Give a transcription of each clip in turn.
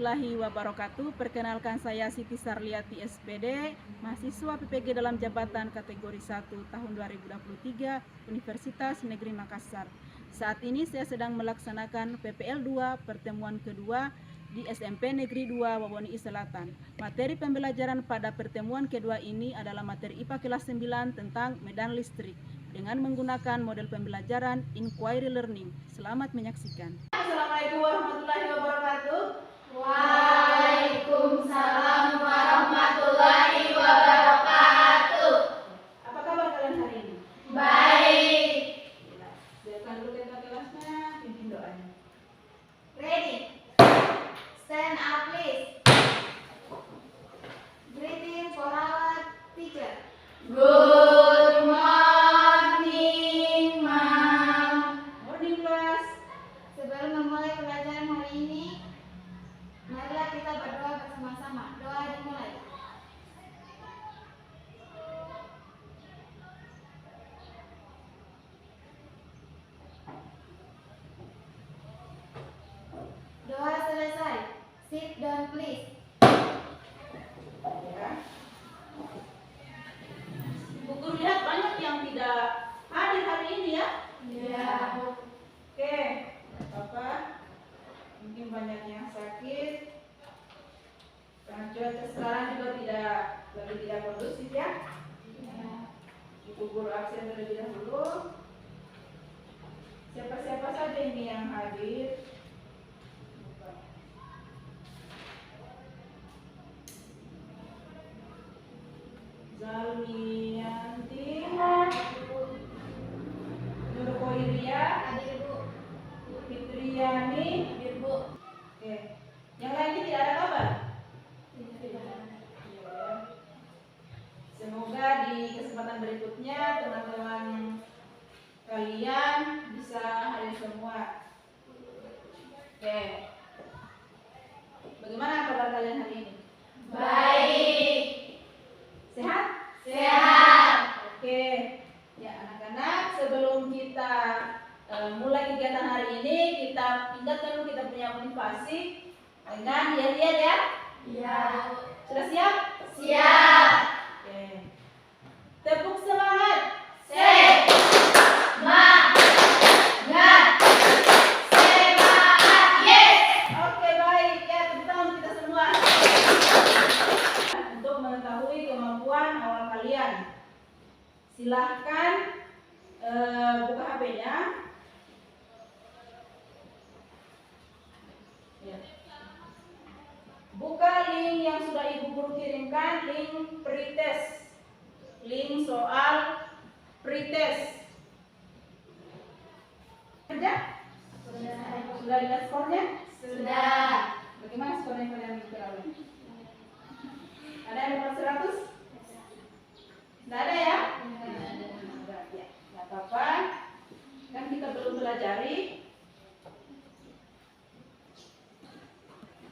warahmatullahi wabarakatuh. Perkenalkan saya Siti Sarliati SPD, mahasiswa PPG dalam jabatan kategori 1 tahun 2023 Universitas Negeri Makassar. Saat ini saya sedang melaksanakan PPL 2 pertemuan kedua di SMP Negeri 2 Wawoni Selatan. Materi pembelajaran pada pertemuan kedua ini adalah materi IPA kelas 9 tentang medan listrik dengan menggunakan model pembelajaran inquiry learning. Selamat menyaksikan. Assalamualaikum warahmatullahi wabarakatuh. Waalaikumsalam warahmatullahi wabarakatuh. Apa kabar kalian hari ini? Baik. Silakan dulu kita kelasnya, pimpin doanya. Ready. Stand up please. Greeting for our teacher. Good morning, Ma'am. Morning class. Sebelum memulai pelajaran hari ini, marilah kita berdoa bersama-sama. Doa dimulai. Doa selesai. Sit down please. Ya. Bu Guru lihat banyak yang tidak hadir hari ini ya. Ya. Oke, Bapak. Mungkin banyak yang sakit. Karena cuaca sekarang juga lagi tidak kondusif ya. Ibu Guru absen terlebih dahulu. Siapa-siapa saja ini yang hadir? Zalmiyanti, Nurkoiria, Hadir Bu. Fitriani. Hadir Bu. Oke, yang lain tidak ada kabar? Tidak. Iya. Semoga di kesempatan berikutnya teman-teman kalian bisa hadir semua. Oke. Bagaimana kabar kalian hari ini? Baik. Sehat? Sehat. Oke. Ya anak-anak, sebelum kita mulai kegiatan hari ini, kita tingkatkan dulu kita punya motivasi dengan diet-diet ya. Ya. Sudah siap? Siap. Oke. Tepuk semangat. Semangat. Semangat. Yes. Oke baik ya, tepuk tangan kita semua. Untuk mengetahui kemampuan awal kalian, silahkan buka HP-nya. Ya. Buka link yang sudah Ibu Guru kirimkan, link pretest, link soal pretest. Kerja? Sudah lihat skornya? Sudah. Bagaimana skornya kalian diperoleh? Ada yang dapat 100? Tidak ada ya? Tidak, ya. Tidak apa-apa. Kan kita belum pelajari.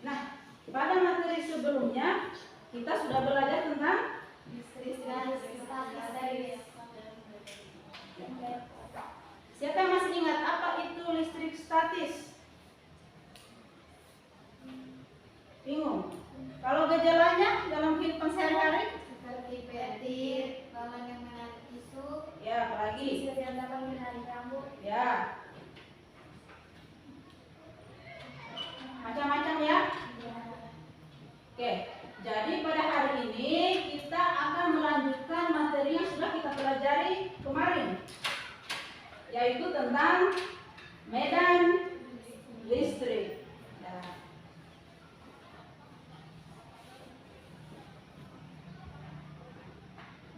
Nah, pada materi sebelumnya kita sudah belajar tentang siapa yang masih ingat apa itu listrik statis? Bingung? Kalau gejalanya dalam kehidupan sehari-hari? Seperti petir, balon yang menarik tisu, Ya, apalagi? sisir yang dapat menarik rambut. Ya, macam-macam ya. Oke, jadi pada hari ini kita akan melanjutkan materi yang sudah kita pelajari kemarin, yaitu tentang medan listrik. Nah,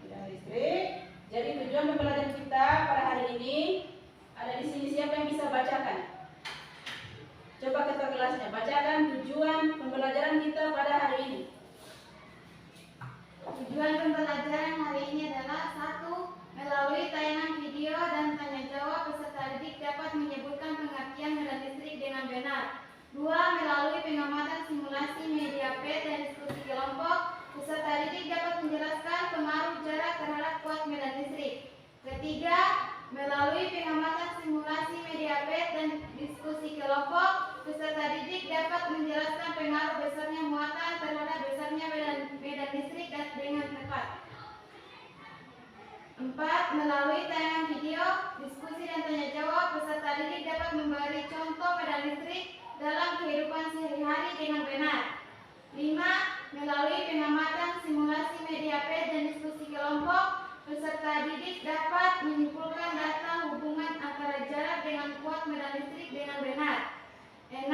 medan listrik. Jadi tujuan pembelajaran kita pada hari ini ada di sini. Siapa yang bisa bacakan? Coba ketua kelasnya bacakan tujuan pembelajaran kita pada hari ini. Tujuan pembelajaran hari ini adalah 1. Melalui tayangan video dan tanya jawab, peserta didik dapat menyebutkan pengertian medan listrik dengan benar. 2. Melalui pengamatan simulasi media P dan diskusi kelompok, peserta didik dapat menjelaskan pengaruh jarak terhadap kuat medan listrik. Ketiga, melalui pengamatan simulasi media P dan diskusi kelompok, peserta didik dapat menjelaskan pengaruh besarnya muatan terhadap besarnya medan listrik dengan tepat. 4. Melalui tayangan video, diskusi dan tanya jawab, peserta didik dapat memberi contoh medan listrik dalam kehidupan sehari-hari dengan benar. 5. Melalui pengamatan, simulasi media PET dan diskusi kelompok, peserta didik dapat menyimpulkan data hubungan antara jarak dengan kuat medan listrik dengan benar. 6.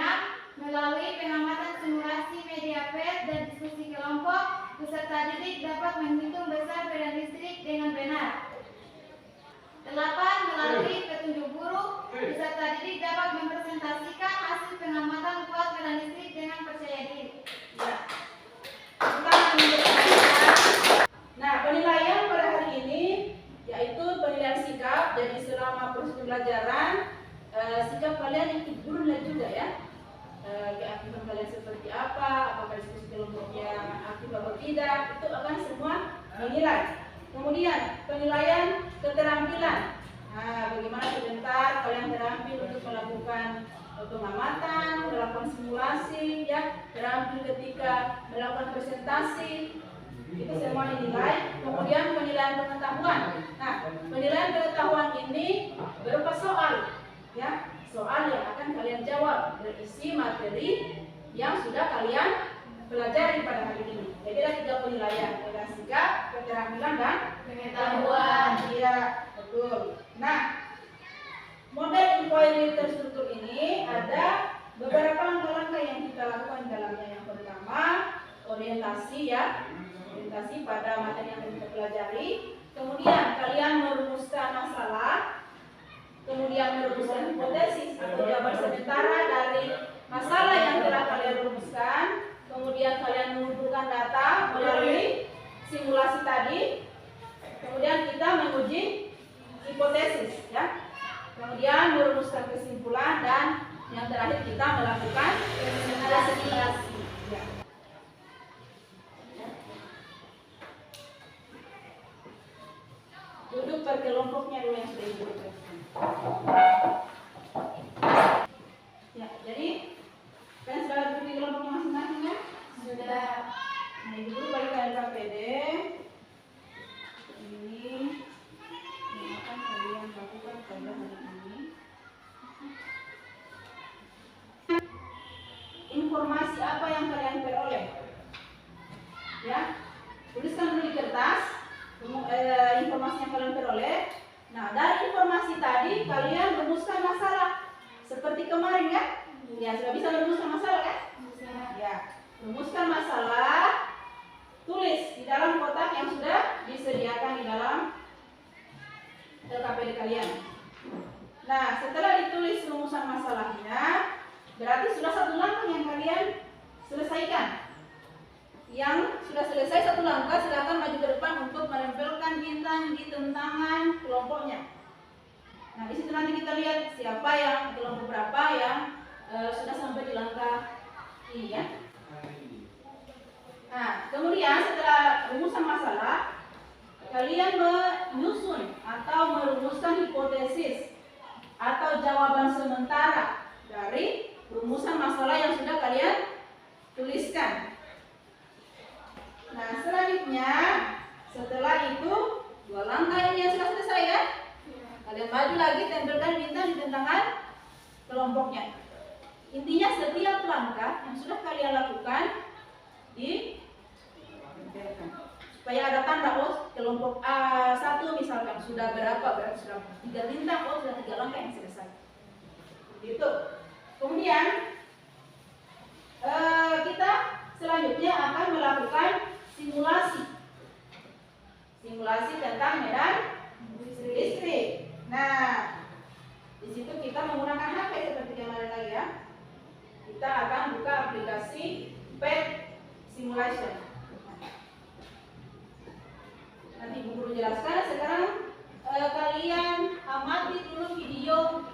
Melalui pengamatan, simulasi media PET dan diskusi kelompok, peserta didik dapat menghitung besar medan listrik dengan benar. 8. Melalui petunjuk guru, peserta didik dapat mempresentasikan hasil pengamatan kuat medan listrik dengan percaya diri. Ya. Nah, penilaian pada hari ini yaitu penilaian sikap. Jadi selama proses pembelajaran, sikap kalian ikut guru juga ya. Keaktifan kalian seperti apa, apakah diskusi kelompoknya aktif atau tidak, itu akan semua menilai. Kemudian penilaian keterampilan. Nah, bagaimana sebentar kalian terampil untuk melakukan pengamatan, melakukan simulasi, ya, terampil ketika melakukan presentasi, itu semua dinilai. Kemudian penilaian pengetahuan. Nah, penilaian pengetahuan ini berupa soal, ya, soal yang akan kalian jawab berisi materi yang sudah kalian pelajari pada hari ini. Jadi ada 3 penilaian, penilaian sikap, keterampilan dan Pengetahuan. Iya, betul. Nah, model inquiry terstruktur ini ada beberapa langkah-langkah yang kita lakukan dalamnya. Yang pertama, orientasi ya, orientasi pada materi yang kita pelajari. Kemudian kalian merumuskan masalah, kemudian merumuskan hipotesis atau jawaban sementara dari masalah yang telah kalian rumuskan. Kemudian kalian mengumpulkan data melalui simulasi tadi. Kemudian kita menguji hipotesis ya. Kemudian merumuskan kesimpulan dan yang terakhir kita melakukan presentasi. Ya. Duduk per kelompoknya dulu yang sudah diberikan. Ya, jadi kalian sudah duduk di kelompoknya masing-masing ya? Sudah. Nah, ibu guru balik ke LKPD. Ini yang akan kalian lakukan pada hari ini. Informasi apa yang kalian peroleh? Ya, tuliskan dulu di kertas informasi yang kalian peroleh. Nah, dari informasi tadi kalian rumuskan masalah seperti kemarin ya. Ya, sudah bisa rumuskan masalah kan? Ya, rumuskan masalah, tulis di dalam kotak yang sudah disediakan di dalam LKPD kalian. Nah, setelah ditulis rumusan masalahnya, berarti sudah 1 langkah yang kalian selesaikan. Yang sudah selesai 1 langkah, silakan maju ke depan untuk menempelkan bintang di tentangan kelompoknya. Nah, di situ nanti kita lihat siapa yang kelompok berapa yang sudah sampai di langkah ini ya. Nah, kemudian setelah rumusan masalah, kalian menyusun atau merumuskan hipotesis atau jawaban sementara dari rumusan masalah yang sudah kalian tuliskan. Nah, selanjutnya setelah itu 2 langkah ini yang sudah selesai ya. Kalian maju lagi, tempelkan bintang di tentangan kelompoknya. Intinya setiap langkah yang sudah kalian lakukan supaya ada tanda kelompok A1 misalkan sudah berapa, berarti sudah 3 bintang, sudah 3 langkah yang selesai. Gitu. Kemudian kita selanjutnya akan melakukan simulasi tentang medan listrik. Nah, di situ kita menggunakan HP seperti kemarin lagi ya. Kita akan buka aplikasi PET Simulation. Nanti ibu guru jelaskan. Sekarang kalian amati dulu video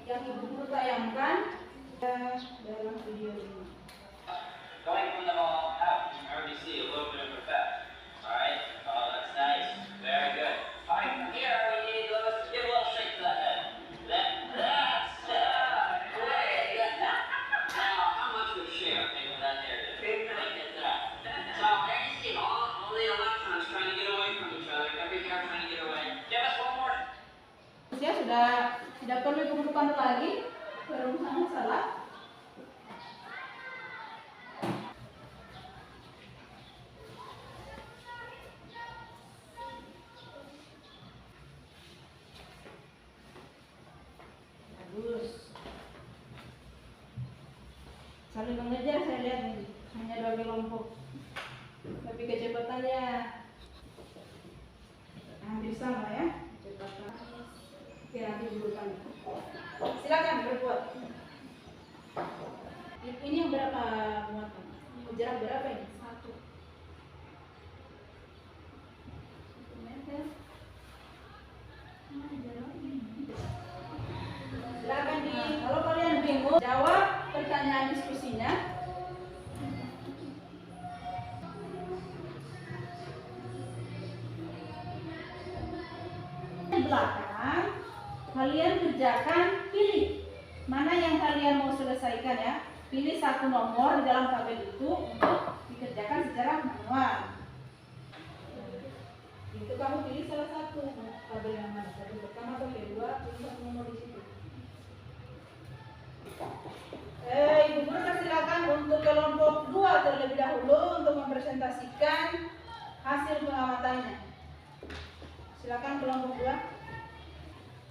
yang ibu guru tayangkan dalam video ini. Going from the mall out, you can already see a little bit of effect. Alright, oh, that's nice. Very good. sudah tidak perlu ikut-ikutan lagi. Perumusan salah. Bagus. Saling mengejar saya lihat ini. Hanya 2 kelompok. Tapi kecepatannya hampir sama ya. Kecepatan. Oke, nanti dulu kan. Silakan berbuat. Ini yang berapa muatan? Jarak berapa ini? 1 meter. Silakan kalau kalian bingung, jawab pertanyaan diskusinya. Di belakang kalian kerjakan, pilih mana yang kalian mau selesaikan ya. Pilih satu nomor di dalam tabel itu untuk dikerjakan secara manual. Itu kamu pilih salah satu tabel yang mana, tabel pertama atau kedua, pilih satu nomor di situ. Ibu guru silakan untuk kelompok 2 terlebih dahulu untuk mempresentasikan hasil pengamatannya. Silakan kelompok 2.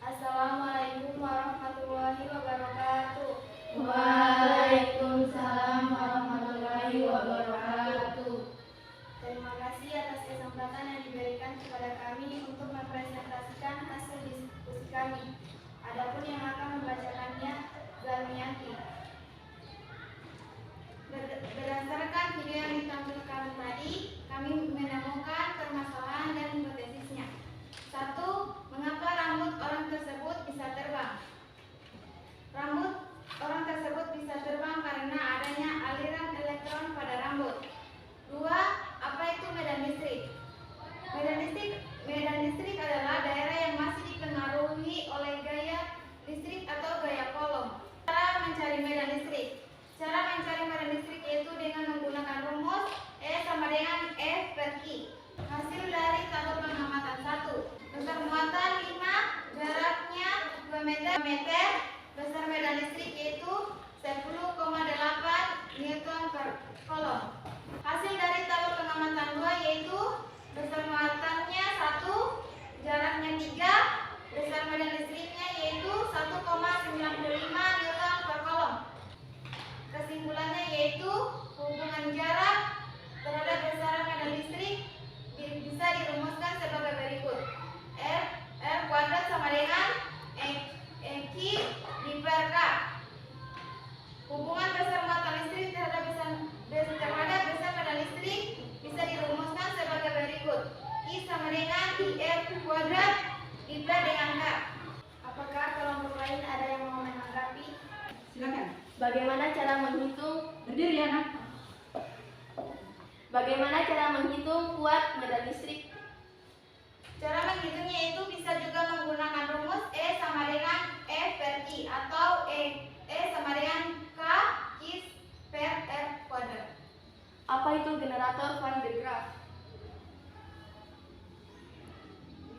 Assalamualaikum warahmatullahi wabarakatuh. Waalaikumsalam warahmatullahi wabarakatuh. Terima kasih atas kesempatan yang diberikan kepada kami untuk mempresentasikan hasil diskusi kami. Adapun yang akan membacakannya Zalmiyanti. Berdasarkan video yang ditampilkan tadi, kami menemukan permasalahan dan hipotesisnya. 1. Mengapa rambut orang tersebut bisa terbang? Rambut orang tersebut bisa terbang karena adanya aliran elektron pada rambut. 2. Apa itu medan listrik? Medan listrik adalah daerah yang masih dipengaruhi oleh gaya listrik atau gaya Coulomb. Cara mencari medan listrik. Cara mencari medan listrik yaitu dengan menggunakan rumus E sama dengan F per I. Hasil dari tabel pengamatan 1. Besar muatan 5, jaraknya 2 meter, besar medan listrik yaitu 10,8 Newton per Coulomb. Hasil dari tabel pengamatan 2 yaitu besar muatannya 1, jaraknya 3, besar medan listriknya yaitu 1,95 Newton per Coulomb. Kesimpulannya yaitu hubungan jarak terhadap besaran medan listrik bisa dirumuskan sebagai berikut. R kuadrat sama dengan Q per K. Hubungan besar muatan listrik terhadap besar medan listrik bisa dirumuskan sebagai berikut. I sama dengan IR kuadrat diper dengan K. Apakah kelompok lain ada yang mau menanggapi? Silakan. Bagaimana cara menghitung? Berdiri ya, Nak. Bagaimana cara menghitung kuat medan listrik? Cara menghitungnya itu bisa juga menggunakan rumus E sama dengan F per I atau E sama dengan K Q per R kuadrat. Apa itu generator Van der Graaf?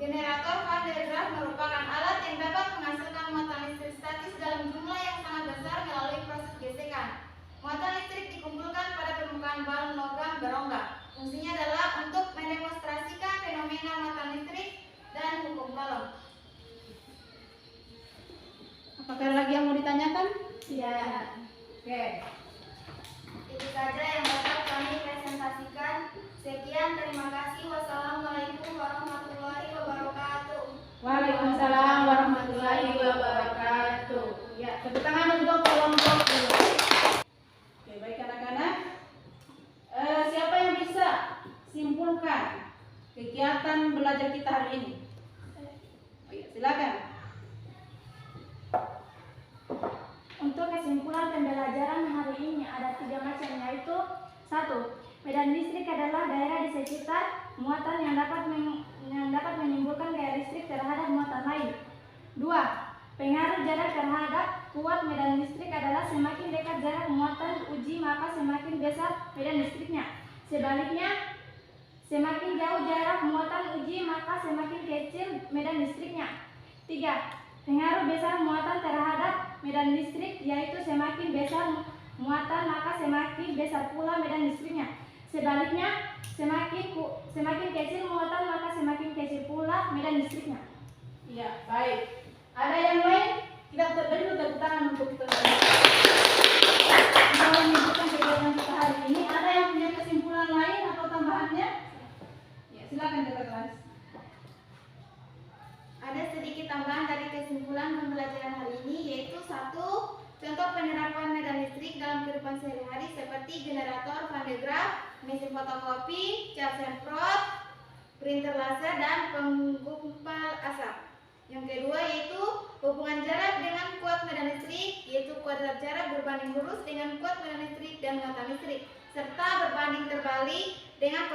Generator Van der Graaf merupakan alat yang dapat menghasilkan muatan listrik statis dalam jumlah yang sangat besar melalui proses gesekan. Muatan listrik dikumpulkan pada permukaan balon logam berongga. Fungsinya adalah untuk mendemonstrasikan fenomena muatan listrik dan hukum Coulomb. Apakah ada lagi yang mau ditanyakan? Ya. Oke. Itu saja yang dapat kami presentasikan. Sekian, terima kasih. Wassalamualaikum warahmatullahi wabarakatuh. Waalaikumsalam warahmatullahi wabarakatuh. Ya, tepuk tangan untuk kelompok 2. Oke, baik anak-anak. Siapa yang bisa simpulkan kegiatan belajar kita hari ini? Oh, ya, silakan. Untuk kesimpulan pembelajaran hari ini ada 3 macam, yaitu 1. Medan listrik adalah daerah di sekitar muatan yang dapat menimbulkan gaya listrik terhadap muatan lain. 2. Pengaruh jarak terhadap kuat medan listrik adalah semakin dekat jarak muatan uji maka semakin besar medan listriknya. Sebaliknya, semakin jauh jarak muatan uji maka semakin kecil medan listriknya. 3. Pengaruh besar muatan terhadap medan listrik yaitu semakin besar muatan maka semakin besar pula medan listriknya. Sebaliknya, semakin kecil muatan maka semakin kecil pula medan listriknya. Iya, baik. Ada yang lain? Kita beri tepuk tangan untuk melanjutkan kegiatan kita hari ini. Ada yang punya kesimpulan lain atau tambahannya? Ya, silakan Kakak kelas. Ada sedikit tambahan dari kesimpulan pembelajaran hari ini, yaitu satu, contoh penerapan medan listrik dalam kehidupan sehari-hari seperti generator Van de Graaff, mesin fotokopi, cat semprot, printer laser, dan penggumpal asap. Yang kedua yaitu hubungan jarak dengan kuat medan listrik, yaitu kuadrat jarak berbanding lurus dengan kuat medan listrik dan muatan listrik, serta berbanding terbalik dengan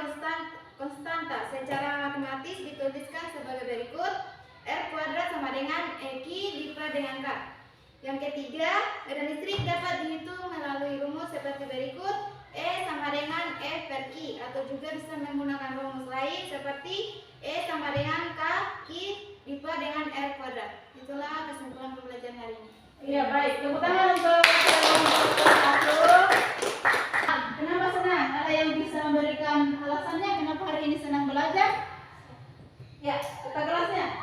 konstanta. Secara matematis dituliskan sebagai berikut: R kuadrat sama dengan EQ diper dengan K. Yang ketiga, medan listrik dapat dihitung melalui rumus seperti berikut: E sama dengan F per Q, atau juga bisa menggunakan rumus lain seperti E sama dengan K Q diper dengan R kuadrat. Itulah kesimpulan pembelajaran hari ini. Iya, baik. Tepuk tangan untuk satu. Kenapa senang? Ada yang bisa memberikan alasannya kenapa hari ini senang belajar? Ya, kita kelasnya.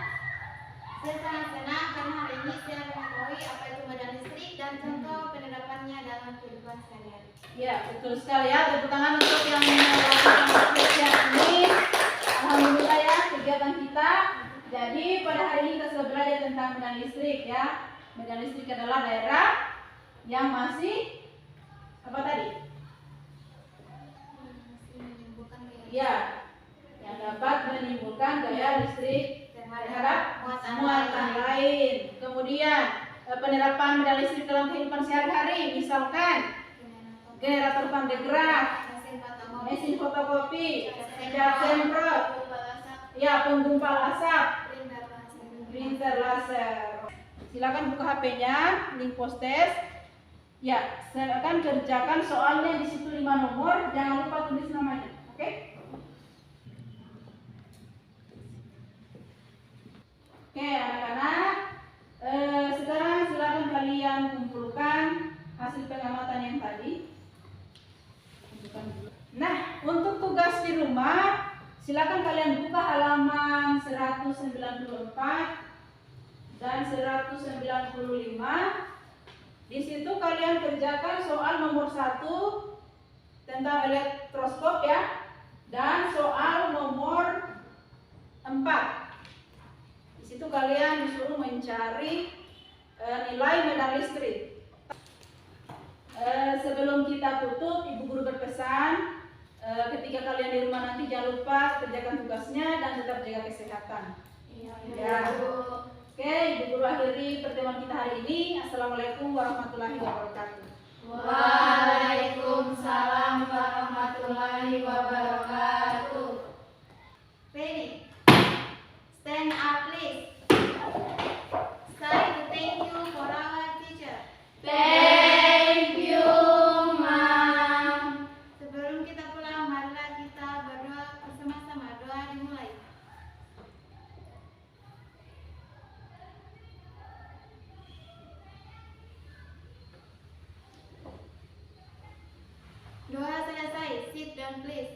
Saya sangat senang karena hari ini saya mengetahui apa itu medan listrik dan contoh penerapannya dalam kehidupan sehari-hari. Ya, betul sekali ya. Tepuk tangan untuk yang melakukan kegiatan ini. Alhamdulillah ya kegiatan kita. Jadi pada hari ini kita sudah belajar tentang medan listrik ya. Medan listrik adalah daerah yang masih apa tadi? Menimbulkan gaya Ya, yang dapat menimbulkan gaya listrik terhadap muatan lain. Kemudian penerapan medan listrik dalam kehidupan sehari-hari, misalkan generator Van de Graaff, mesin fotokopi, cat semprot, ya penggumpal asap, printer laser. Silakan buka HP-nya, link post-test. Ya, silakan kerjakan soalnya di situ 5 nomor, jangan lupa tulis namanya, oke? Oke, anak-anak, sekarang silakan kalian kumpulkan hasil pengamatan yang tadi. Nah, untuk tugas di rumah, silakan kalian buka halaman 194 dan 195. Di situ kalian kerjakan soal nomor 1 tentang elektroskop ya, dan soal nomor 4. Di situ kalian disuruh mencari nilai medan listrik. Sebelum kita tutup, Ibu Guru berpesan ketika kalian di rumah nanti jangan lupa kerjakan tugasnya dan tetap jaga kesehatan. Ya. Oke, Ibu Guru akhiri pertemuan kita hari ini. Assalamualaikum warahmatullahi wabarakatuh. Waalaikumsalam warahmatullahi wabarakatuh. Ready? Stand up, please. Say the thank you for our teacher. Thank you, Ma'am. Sebelum kita pulang, marilah kita berdoa bersama-sama. Doa dimulai. Doa selesai. Sit down, please.